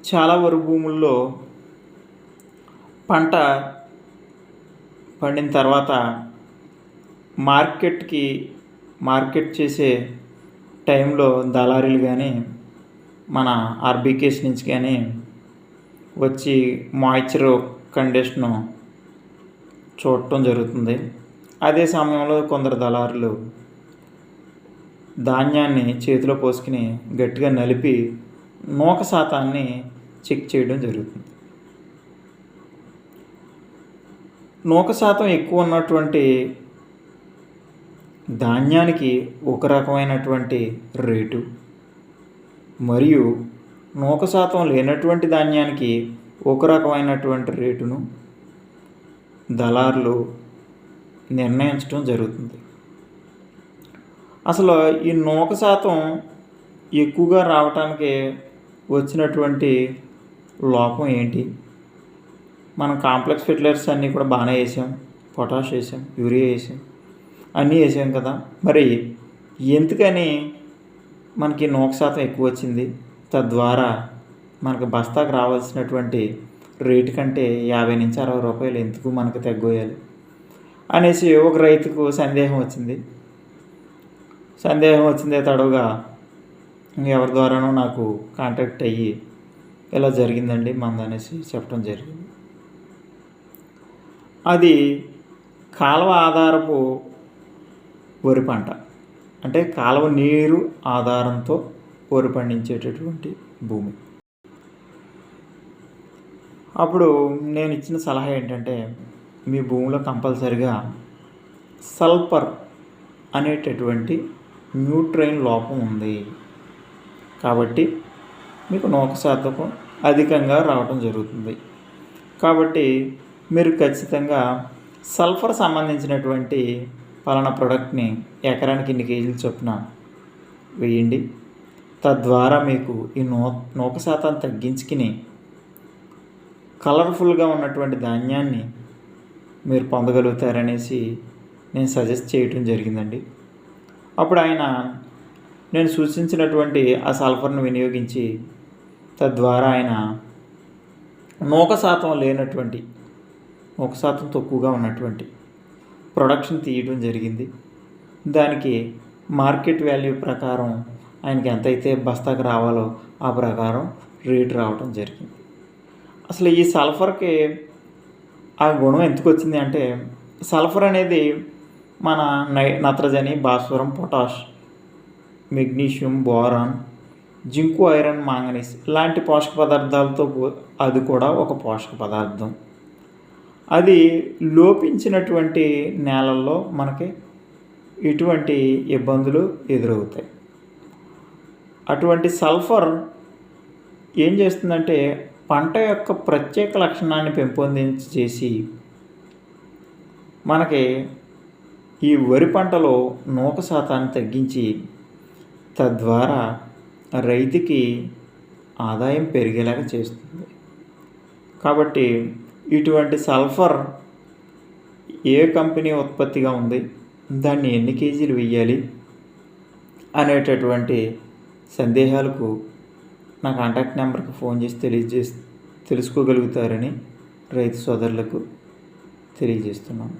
చాలా వరకు భూముల్లో పంట పండిన తర్వాత మార్కెట్ చేసే టైంలో దళారీలు కానీ మన ఆర్బీకేస్ నుంచి కానీ వచ్చి మాయిశ్చర్ కండిషను చూడటం జరుగుతుంది. అదే సమయంలో కొందరు దళారులు ధాన్యాన్ని చేతిలో పోసుకుని గట్టిగా నలిపి నూక శాతాన్ని చెక్ చేయడం జరుగుతుంది. నూక శాతం ఎక్కువ ఉన్నటువంటి ధాన్యానికి ఒక రకమైనటువంటి రేటు, మరియు నూక శాతం లేనటువంటి ధాన్యానికి ఒక రకమైనటువంటి రేటును దళారులు నిర్ణయించడం జరుగుతుంది. అసలు ఈ నూక శాతం ఎక్కువగా రావటానికి వచ్చినటువంటి లోపం ఏంటి? మనం కాంప్లెక్స్ ఫెర్టిలైజర్స్ అన్నీ కూడా బాగానే వేసాం, పొటాష్ వేసాం, యూరియా వేసాం, అన్నీ వేసాం కదా. మరి ఎందుకని మనకి నూక శాతం ఎక్కువ వచ్చింది? తద్వారా మనకు బస్తాకు రావాల్సినటువంటి రేటు కంటే 50 నుంచి 60 రూపాయలు ఎందుకు మనకు తగ్గోయాలి అనేసి ఒక రైతుకు సందేహం వచ్చిందే తడవుగా ఎవరి ద్వారానో నాకు కాంటాక్ట్ అయ్యి ఇలా జరిగిందండి మందనేసి చెప్పడం జరిగింది. అది కాలువ ఆధారపు వరి పంట, అంటే కాలువ నీరు ఆధారంతో వరి పండించేటటువంటి భూమి. అప్పుడు నేను ఇచ్చిన సలహా ఏంటంటే, మీ భూమిలో కంపల్సరిగా సల్ఫర్ అనేటటువంటి న్యూట్రైన్ లోపం ఉంది కాబట్టి మీకు నూక శాతం అధికంగా రావడం జరుగుతుంది. కాబట్టి మీరు ఖచ్చితంగా సల్ఫర్ సంబంధించినటువంటి పలానా ప్రోడక్ట్ని ఎకరానికి ఇన్ని కేజీలు చొప్పున వేయండి. తద్వారా మీకు ఈ నూక శాతం తగ్గించుకుని కలర్ఫుల్గా ఉన్నటువంటి ధాన్యాన్ని మీరు పొందగలుగుతారనేసి నేను సజెస్ట్ చేయటం జరిగిందండి. అప్పుడు ఆయన నేను సూచించినటువంటి ఆ సల్ఫర్ను వినియోగించి తద్వారా ఆయన నూక శాతం లేనటువంటి, నూక శాతం తక్కువగా ఉన్నటువంటి ప్రొడక్షన్ తీయడం జరిగింది. దానికి మార్కెట్ వాల్యూ ప్రకారం ఆయనకి ఎంతైతే బస్తాకు రావాలో ఆ ప్రకారం రేటు రావడం జరిగింది. అసలు ఈ సల్ఫర్కి ఆ గుణం ఎందుకు వచ్చింది అంటే, సల్ఫర్ అనేది మన నత్రజని, భాస్వరం, potash, magnesium, boron, zinc, iron, manganese ఇలాంటి పోషక పదార్థాలతో అది కూడా ఒక పోషక పదార్థం. అది లోపించినటువంటి నేలల్లో మనకి ఎటువంటి ఇబ్బందులు ఎదురవుతాయి. అటువంటి సల్ఫర్ ఏం చేస్తుందంటే పంట యొక్క ప్రత్యేక లక్షణాన్ని పెంపొందించేసి మనకి ఈ వరి పంటలో నూక శాతాన్ని తగ్గించి తద్వారా రైతుకి ఆదాయం పెరిగేలాగా చేస్తుంది. కాబట్టి ఇటువంటి సల్ఫర్ ఏ కంపెనీ ఉత్పత్తిగా ఉంది, దాన్ని ఎన్ని కేజీలు వేయాలి అనేటటువంటి సందేహాలకు నా కాంటాక్ట్ నెంబర్కి ఫోన్ చేసి తెలుసుకోగలుగుతారని రైతు సోదరులకు తెలియజేస్తున్నాను.